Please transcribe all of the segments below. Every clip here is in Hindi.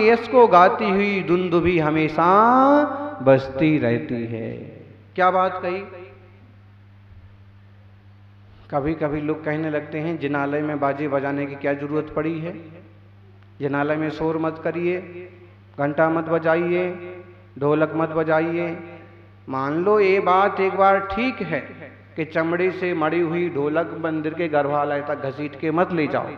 के यश को गाती हुई दुंदुभी हमेशा बजती रहती है। क्या बात कही। कभी कभी लोग कहने लगते हैं जिनालय में बाजे बजाने की क्या जरूरत पड़ी है, जिनालय में शोर मत करिए, घंटा मत बजाइए, ढोलक मत बजाइए। मान लो ये बात एक बार ठीक है कि चमड़े से मड़ी हुई ढोलक मंदिर के गर्भालय तक घसीट के मत ले जाओ,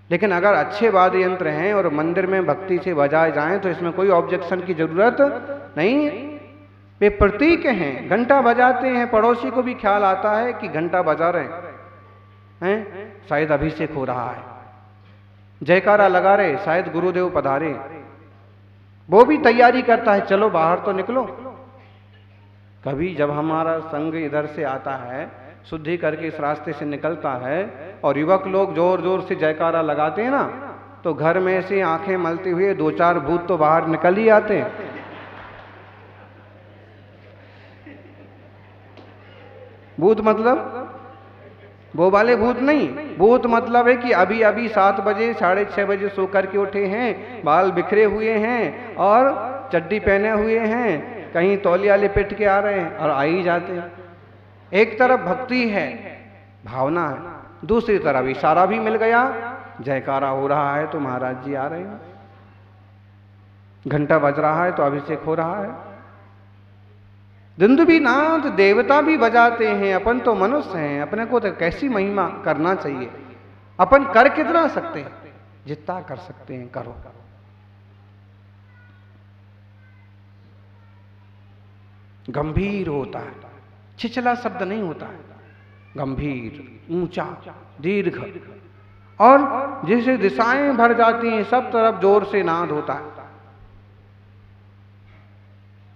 लेकिन अगर अच्छे वाद्य यंत्र हैं और मंदिर में भक्ति से बजाए जाएं तो इसमें कोई ऑब्जेक्शन की जरूरत नहीं। वे प्रतीक हैं। घंटा बजाते हैं, पड़ोसी को भी ख्याल आता है कि घंटा बजा रहे हैं, शायद अभिषेक हो रहा है। जयकारा लगा रहे, शायद गुरुदेव पधारे। वो भी तैयारी करता है, चलो बाहर तो निकलो। कभी जब हमारा संघ इधर से आता है, शुद्धि करके इस रास्ते से निकलता है और युवक लोग जोर जोर से जयकारा लगाते हैं ना, तो घर में से आंखें मलते हुए 2-4 भूत तो बाहर निकल ही आते हैं। भूत मतलब वो वाले भूत नहीं, भूत मतलब है कि अभी अभी 7 बजे 6:30 बजे सो करके उठे हैं, बाल बिखरे हुए हैं और चड्डी पहने हुए हैं, कहीं तौलिया लिपेट के आ रहे हैं और आ ही जाते हैं। एक तरफ भक्ति है, भावना है, दूसरी तरफ इशारा भी मिल गया, जयकारा हो रहा है तो महाराज जी आ रहे हैं, घंटा बज रहा है तो अभिषेक हो रहा है। दुंदुभी नाद देवता भी बजाते हैं, अपन तो मनुष्य हैं, अपने को तो कैसी महिमा करना चाहिए। अपन कर कितना सकते हैं, जितना कर सकते हैं करो। गंभीर होता है, छिछला शब्द नहीं होता है, गंभीर, ऊंचा, दीर्घ, और जैसे दिशाएं भर जाती हैं, सब तरफ जोर से नाद होता है।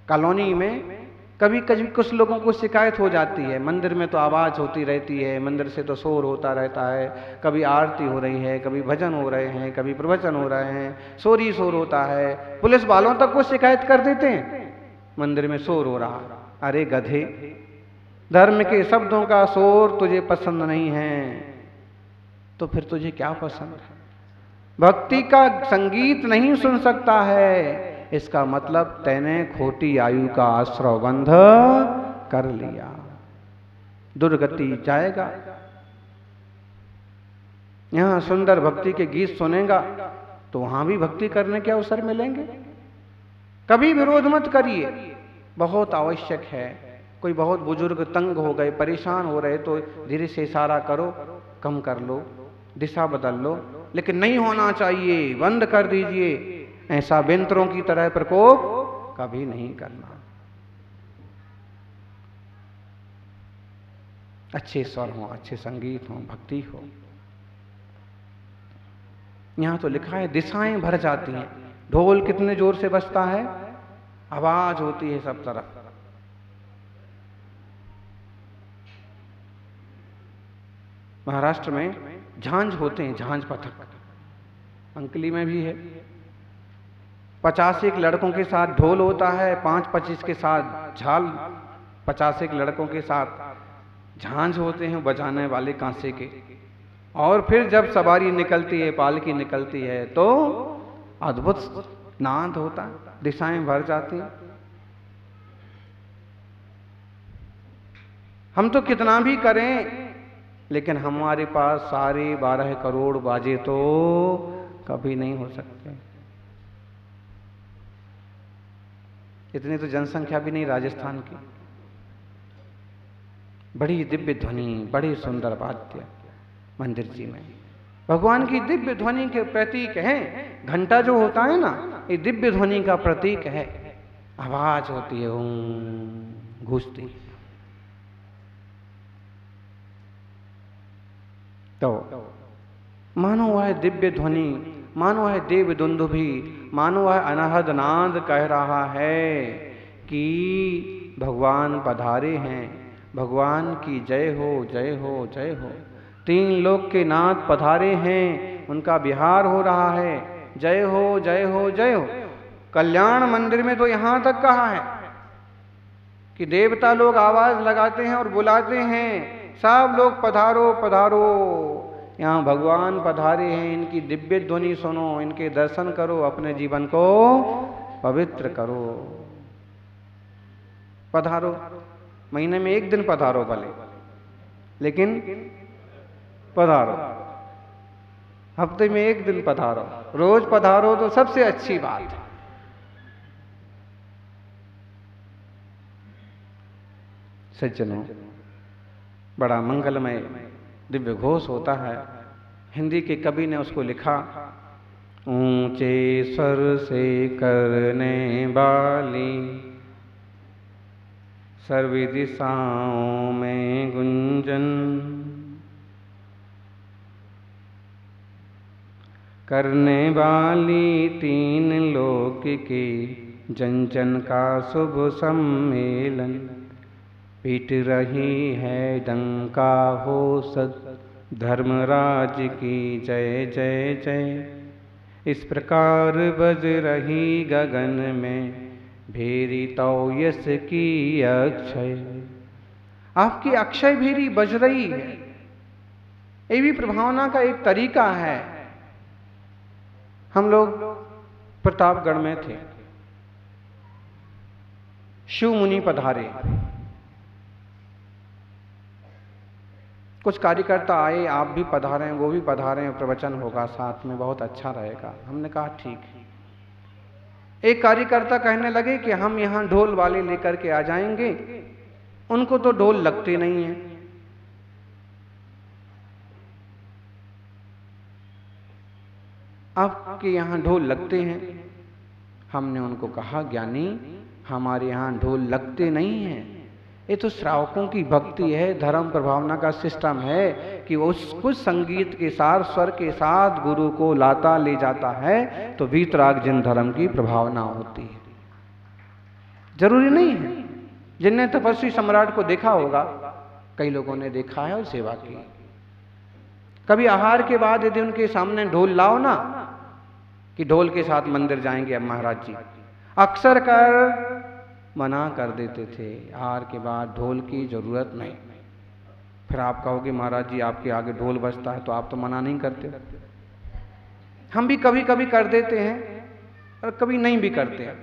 कॉलोनी में कभी कभी कुछ लोगों को शिकायत हो जाती है, मंदिर में तो आवाज होती रहती है, मंदिर से तो शोर होता रहता है, कभी आरती हो रही है, कभी भजन हो रहे हैं, कभी प्रवचन हो रहे हैं, शोर ही शोर होता है। पुलिस वालों तक को शिकायत कर देते हैं, मंदिर में शोर हो रहा। अरे गधे, धर्म के शब्दों का शोर तुझे पसंद नहीं है तो फिर तुझे क्या पसंद है? भक्ति का संगीत नहीं सुन सकता है, इसका मतलब तैने खोटी आयु का आश्रय बंध कर लिया, दुर्गति जाएगा। यहां सुंदर भक्ति के गीत सुनेगा तो वहां भी भक्ति करने के अवसर मिलेंगे। कभी विरोध मत करिए, बहुत आवश्यक है। कोई बहुत बुजुर्ग तंग हो गए, परेशान हो रहे तो धीरे से इशारा करो, कम कर लो, दिशा बदल लो, लेकिन नहीं होना चाहिए, बंद कर दीजिए। ऐसा बेंतरों की तरह प्रकोप कभी नहीं करना। अच्छे स्वर हो, अच्छे संगीत हो, भक्ति हो। यहां तो लिखा है दिशाएं भर जाती हैं। ढोल कितने जोर से बजता है, आवाज होती है सब तरफ। महाराष्ट्र में झांझ होते हैं, झांझ पथक, अंकली में भी है। 50 लड़कों के साथ ढोल होता है, 5-25 के साथ झाल, 50 लड़कों के साथ झांझ होते हैं बजाने वाले कांसे के। और फिर जब सवारी निकलती है, पालकी निकलती है तो अद्भुत नाद होता है, दिशाएं भर जाती हैं। हम तो कितना भी करें लेकिन हमारे पास सारे 12 करोड़ बाजे तो कभी नहीं हो सकते। इतनी तो जनसंख्या भी नहीं राजस्थान की। बड़ी दिव्य ध्वनि, बड़ी सुंदर वाद्य मंदिर जी में भगवान की दिव्य ध्वनि के प्रतीक हैं। घंटा जो होता है ना, ये दिव्य ध्वनि का प्रतीक है। आवाज होती है ओम, गूंजती। तो मानो वह दिव्य ध्वनि, मानो वह देव दुंदुभी, मानो वह अनहद नाद कह रहा है कि भगवान पधारे हैं, भगवान की जय हो, जय हो, जय हो। 3 लोक के नाथ पधारे हैं, उनका विहार हो रहा है। जय हो, जय हो, जय हो। कल्याण मंदिर में तो यहां तक कहा है कि देवता लोग आवाज लगाते हैं और बुलाते हैं, सब लोग पधारो पधारो। यहाँ भगवान पधारे हैं, इनकी दिव्य ध्वनि सुनो, इनके दर्शन करो, अपने जीवन को पवित्र करो। पधारो, महीने में एक दिन पधारो भले, लेकिन पधारो। हफ्ते में एक दिन पधारो, रोज पधारो तो सबसे अच्छी बात है। सज्जनों, बड़ा मंगलमय दिव्य घोष होता है। हिंदी के कवि ने उसको लिखा, ऊंचे स्वर से करने वाली सर्व दिशाओं में गुंजन, करने वाली तीन लोक के जन जन का शुभ सम्मेलन, पीट रही है डंका हो सत धर्मराज की जय जय जय। इस प्रकार बज रही गगन में भेरी तो यश की अक्षय। आपकी अक्षय भेरी बज रही है, ये भी प्रभावना का एक तरीका है। हम लोग प्रतापगढ़ में थे, शिव मुनि पधारे, कुछ कार्यकर्ता आए, आप भी पधारें, वो भी पधारें, प्रवचन होगा साथ में, बहुत अच्छा रहेगा। हमने कहा ठीक है। एक कार्यकर्ता कहने लगे कि हम यहाँ ढोल वाले लेकर के आ जाएंगे, उनको तो ढोल लगते नहीं है। आपके यहाँ ढोल लगते हैं। हमने उनको कहा, ज्ञानी हमारे यहाँ ढोल लगते नहीं हैं, ये तो श्रावकों की भक्ति है, धर्म प्रभावना का सिस्टम है कि उस कुछ संगीत के साथ, स्वर के साथ गुरु को लाता ले जाता है, तो वीतराग जिन धर्म की प्रभावना होती है। जरूरी नहीं है। जिनने तपस्वी सम्राट को देखा होगा, कई लोगों ने देखा है और सेवा की। कभी आहार के बाद यदि उनके सामने ढोल लाओ ना, कि ढोल के साथ मंदिर जाएंगे अब महाराज जी, अक्सर कर मना कर देते थे, आहार के बाद ढोल की जरूरत नहीं। फिर आप कहोगे महाराज जी आपके आगे ढोल बजता है, तो आप तो मना नहीं करते। हम भी कभी कभी कर देते हैं और कभी नहीं भी करते हैं।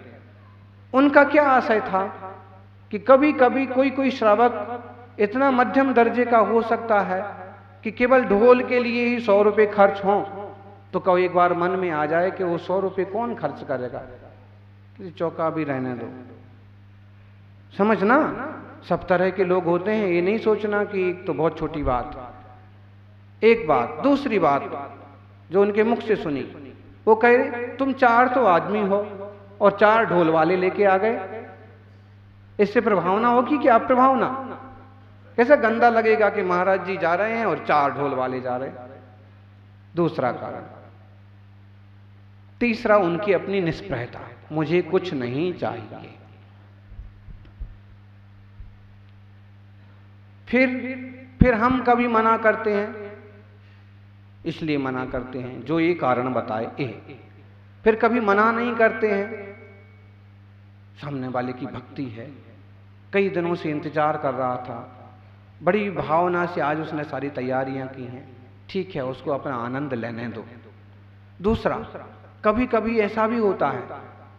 उनका क्या आशय था कि कभी कभी कोई कोई श्रावक इतना मध्यम दर्जे का हो सकता है कि केवल ढोल के लिए ही 100 रुपये खर्च हों, तो कभी एक बार मन में आ जाए कि वो 100 रुपये कौन खर्च करेगा, किसी चौका भी रहने दो। समझना, सब तरह के लोग होते हैं, ये नहीं सोचना कि एक तो बहुत छोटी बात। एक बात, दूसरी बात जो उनके मुख से सुनी, वो कह रहे तुम 4 तो आदमी हो और 4 ढोल वाले लेके आ गए, इससे प्रभावना होगी कि आप प्रभावना? कैसा गंदा लगेगा कि महाराज जी जा रहे हैं और 4 ढोल वाले जा रहे हैं। दूसरा कारण। तीसरा, उनकी अपनी निष्प्रहता, मुझे कुछ नहीं चाहिए। फिर हम कभी मना करते हैं, इसलिए मना करते हैं जो ये कारण बताए ए। फिर कभी मना नहीं करते हैं, सामने वाले की भक्ति है, कई दिनों से इंतजार कर रहा था, बड़ी भावना से आज उसने सारी तैयारियां की हैं, ठीक है उसको अपना आनंद लेने दो। दूसरा, कभी कभी ऐसा भी होता है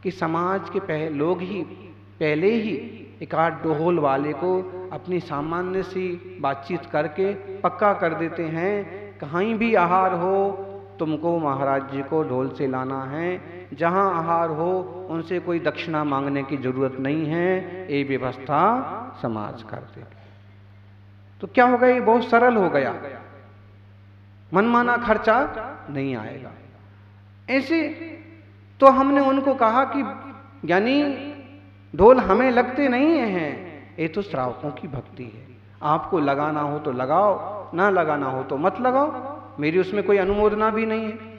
कि समाज के लोग ही पहले ही एक आध ढोल वाले को अपनी सामान्य सी बातचीत करके पक्का कर देते हैं, कहीं भी आहार हो तुमको महाराज जी को ढोल से लाना है, जहां आहार हो उनसे कोई दक्षिणा मांगने की जरूरत नहीं है, ये व्यवस्था समाज कर दे। तो क्या हो गया, ये बहुत सरल हो गया, मनमाना खर्चा नहीं आएगा। ऐसे तो हमने उनको कहा कि यानी ढोल हमें लगते नहीं हैं, ये तो श्रावकों की भक्ति है, आपको लगाना हो तो लगाओ, ना लगाना हो तो मत लगाओ, मेरी उसमें कोई अनुमोदना भी नहीं है।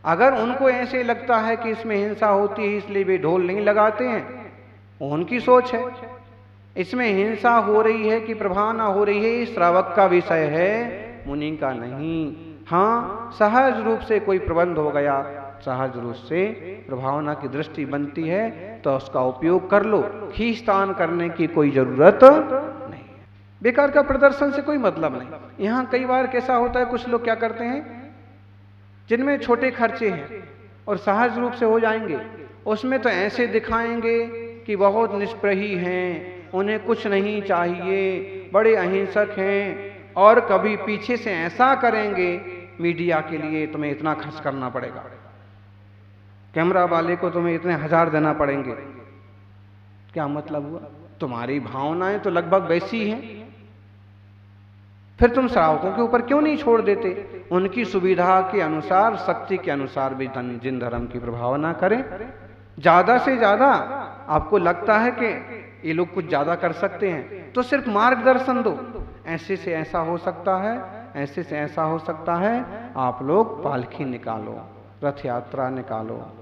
अगर उनको ऐसे लगता है कि इसमें हिंसा होती है इसलिए वे ढोल नहीं लगाते हैं, उनकी सोच है। इसमें हिंसा हो रही है कि प्रभावना हो रही है, श्रावक का विषय है, मुनि का नहीं। हाँ, सहज रूप से कोई प्रबंध हो गया, सहज रूप से प्रभावना की दृष्टि बनती है तो उसका उपयोग कर लो, खींचतान करने की कोई जरूरत नहीं है। बेकार का प्रदर्शन से कोई मतलब नहीं। यहाँ कई बार कैसा होता है, कुछ लोग क्या करते हैं, जिनमें छोटे खर्चे हैं और सहज रूप से हो जाएंगे, उसमें तो ऐसे दिखाएंगे कि बहुत निष्प्रही हैं, उन्हें कुछ नहीं चाहिए, बड़े अहिंसक हैं, और कभी पीछे से ऐसा करेंगे, मीडिया के लिए तुम्हें इतना खर्च करना पड़ेगा, कैमरा वाले को तुम्हें इतने 1000 देना पड़ेंगे। क्या मतलब हुआ? तुम्हारी भावनाएं तो लगभग वैसी हैं, फिर तुम श्रावकों के ऊपर क्यों नहीं छोड़ देते? उनकी सुविधा के अनुसार, शक्ति के अनुसार भी जिन धर्म की प्रभावना करें। ज्यादा से ज्यादा आपको लगता है कि ये लोग कुछ ज्यादा कर सकते हैं, तो सिर्फ मार्गदर्शन दो, ऐसे से ऐसा हो सकता है, ऐसे से ऐसा हो सकता है। आप लोग पालकी निकालो, रथ यात्रा निकालो,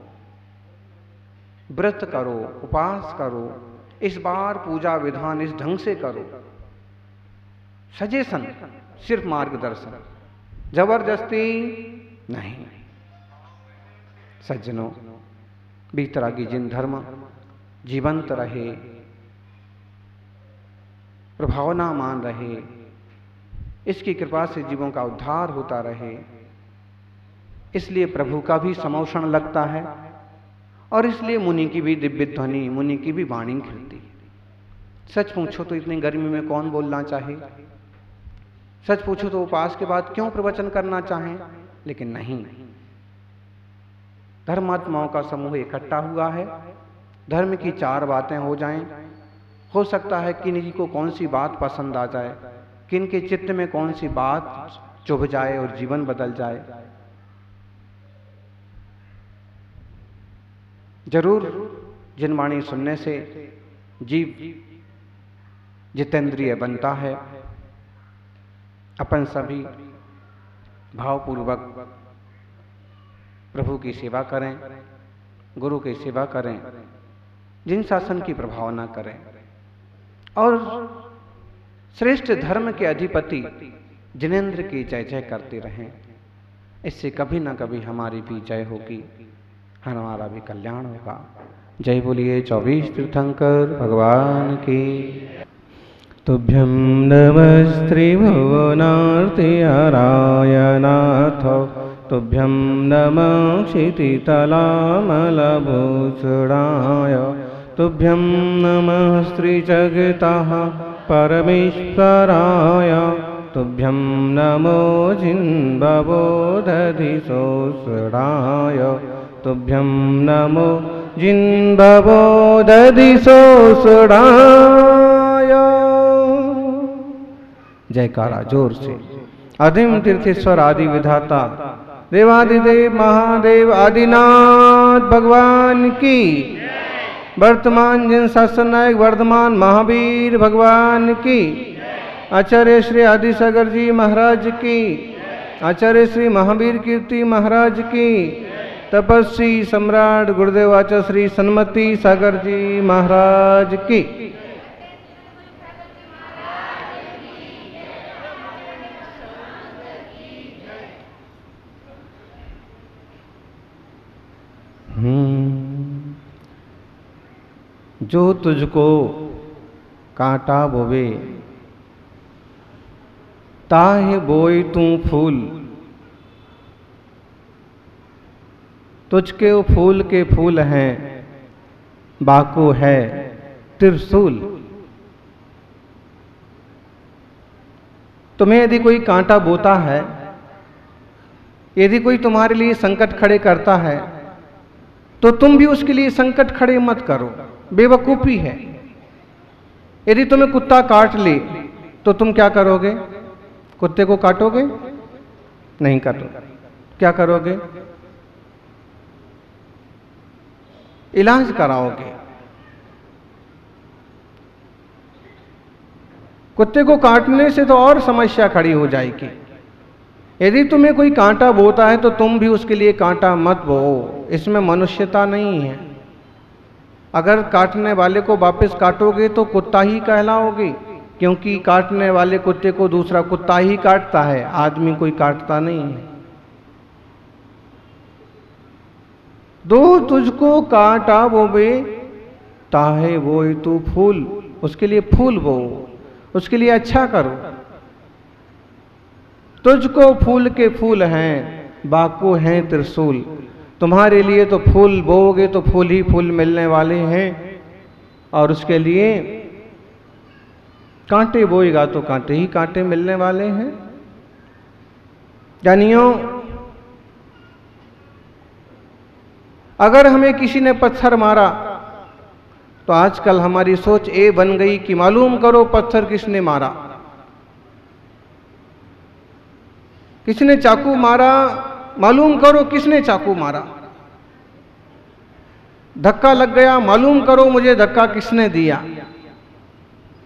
व्रत करो, उपास करो, इस बार पूजा विधान इस ढंग से करो। सजेशन, सिर्फ मार्गदर्शन, जबरदस्ती नहीं। सज्जनों, बीतरागी जिन धर्म जीवंत रहे, प्रभावना मान रहे, इसकी कृपा से जीवों का उद्धार होता रहे, इसलिए प्रभु का भी समोषण लगता है, और इसलिए मुनि की भी दिव्य ध्वनि, मुनि की भी वाणी खिलती है। सच पूछो तो इतनी गर्मी में कौन बोलना चाहे? सच पूछो तो उपास के बाद क्यों प्रवचन करना चाहें? लेकिन नहीं, धर्मात्माओं का समूह इकट्ठा हुआ है, धर्म की 4 बातें हो जाएं। हो सकता है किन्हीं को कौन सी बात पसंद आ जाए, किन के चित्त में कौन सी बात चुभ जाए और जीवन बदल जाए। जरूर जिन वाणी सुनने से जीव जितेंद्रिय बनता है। अपन सभी भावपूर्वक प्रभु की सेवा करें, गुरु की सेवा करें, जिन शासन की प्रभावना करें, और श्रेष्ठ धर्म के अधिपति जिनेंद्र की जय जय करते रहें। इससे कभी ना कभी हमारी भी जय होगी, हमारा भी कल्याण होगा। जय बोलिए 24 तीर्थंकर भगवान की। तुभ्यं नमस्ते भुवनार्ति हरायनाथ, तुभ्यं नमः क्षितितलामलभूषणाय, तुभ्यं नमः श्रीजगतः परमेश्वराय, तुभ्यं नमो जिन्बबोधधिसोऽसुराय, तुभ्यं नमो जिन्बबोधधिसोऽसुराय। जयकारा जोर से। आदिम तीर्थेश्वर आदि विधाता देवादिदेव महादेव आदिनाथ भगवान की। वर्तमान जिन शासन नायक वर्धमान महावीर भगवान की। आचार्य श्री आदि सागर जी महाराज की। आचार्य श्री महावीर कीर्ति महाराज की। तपस्वी सम्राट गुरुदेव आचार्य श्री सन्मति सागर जी महाराज की। जो तुझको कांटा बोवे ताहे बोई तू फूल, तुझके वो फूल के फूल हैं, बाको है त्रिशूल। तुम्हें यदि कोई कांटा बोता है, यदि कोई तुम्हारे लिए संकट खड़े करता है, तो तुम भी उसके लिए संकट खड़े मत करो, बेवकूफी है। यदि तुम्हें कुत्ता काट ले तो तुम क्या करोगे? कुत्ते को काटोगे? नहीं काटोगे। क्या करोगे? इलाज कराओगे। कुत्ते को काटने से तो और समस्या खड़ी हो जाएगी। यदि तुम्हें कोई कांटा बोता है तो तुम भी उसके लिए कांटा मत बो, इसमें मनुष्यता नहीं है। अगर काटने वाले को वापस काटोगे तो कुत्ता ही कहलाओगे, क्योंकि काटने वाले कुत्ते को दूसरा कुत्ता ही काटता है, आदमी कोई काटता नहीं है। दो तुझको कांटा बोवे ताहे बोई तू फूल, उसके लिए फूल बो। उसके लिए अच्छा करो। तुझको फूल के फूल हैं, बाको हैं त्रिशूल। तुम्हारे लिए तो फूल बोओगे तो फूल ही फूल मिलने वाले हैं, और उसके लिए कांटे बोएगा तो कांटे ही कांटे मिलने वाले हैं। जानियो, अगर हमें किसी ने पत्थर मारा तो आजकल हमारी सोच ये बन गई कि मालूम करो पत्थर किसने मारा। किसने चाकू मारा, मालूम करो किसने चाकू मारा। धक्का लग गया, मालूम करो मुझे धक्का किसने दिया।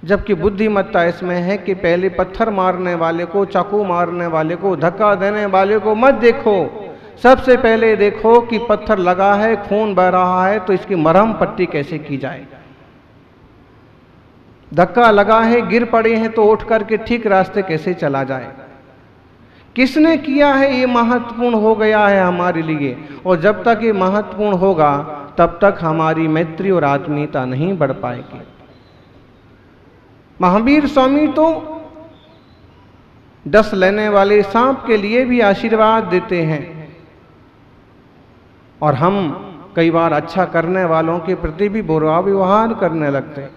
जबकि बुद्धिमत्ता इसमें है कि पहले पत्थर मारने वाले को, चाकू मारने वाले को, धक्का देने वाले को मत देखो। सबसे पहले देखो कि पत्थर लगा है, खून बह रहा है, तो इसकी मरहम पट्टी कैसे की जाए। धक्का लगा है, गिर पड़े हैं, तो उठ करके ठीक रास्ते कैसे चला जाए। किसने किया है ये महत्वपूर्ण हो गया है हमारे लिए। और जब तक ये महत्वपूर्ण होगा तब तक हमारी मैत्री और आत्मीयता नहीं बढ़ पाएगी। महावीर स्वामी तो डस लेने वाले सांप के लिए भी आशीर्वाद देते हैं, और हम कई बार अच्छा करने वालों के प्रति भी बुरा व्यवहार करने लगते हैं।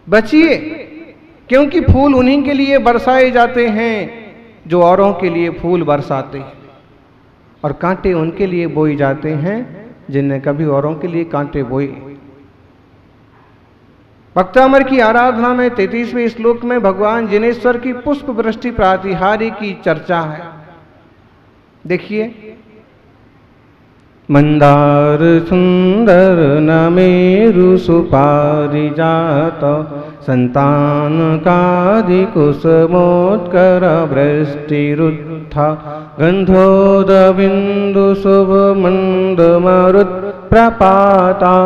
बचिए, क्योंकि फूल उन्हीं के लिए बरसाए जाते हैं जो औरों के लिए फूल बरसाते हैं, और कांटे उनके लिए बोए जाते हैं जिनने कभी औरों के लिए कांटे बोए। भक्तामर की आराधना में 33वें श्लोक में भगवान जिनेश्वर की पुष्प वृष्टि प्रातिहारी की चर्चा है। देखिए, मंदार सुंदर नमेरु सुपारिजात संतान कादि कुसुमोत्कर वृष्टिरुत्था गंधोद बिंदु शुभ मंद मरुत् प्रपाता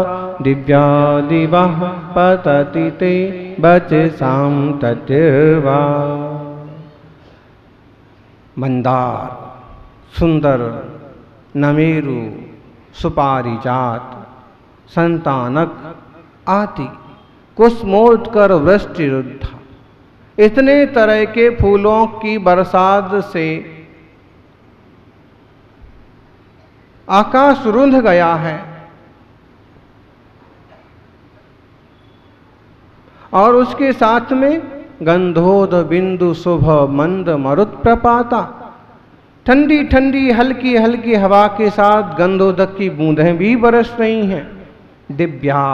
दिव्या दिवः पतति ते बचसां ततिर्वा। मंदार, सुंदर, नमेरु, सुपारिजात, संतानक आदि कुसुमोत्कर वृष्टिरुद्धा, इतने तरह के फूलों की बरसात से आकाश रुंध गया है, और उसके साथ में गंधोद बिंदु शुभ मंद मरुत् प्रपाता, ठंडी ठंडी हल्की हल्की हवा के साथ गंधोदक की बूंदें भी बरस रही हैं। दिव्या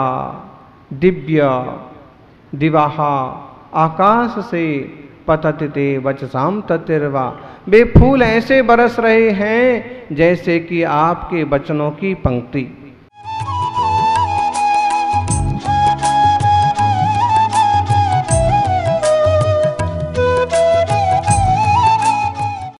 दिव्य दिवाहा आकाश से पतते वचसाम ततिर्वा, वे फूल ऐसे बरस रहे हैं जैसे कि आपके वचनों की पंक्ति।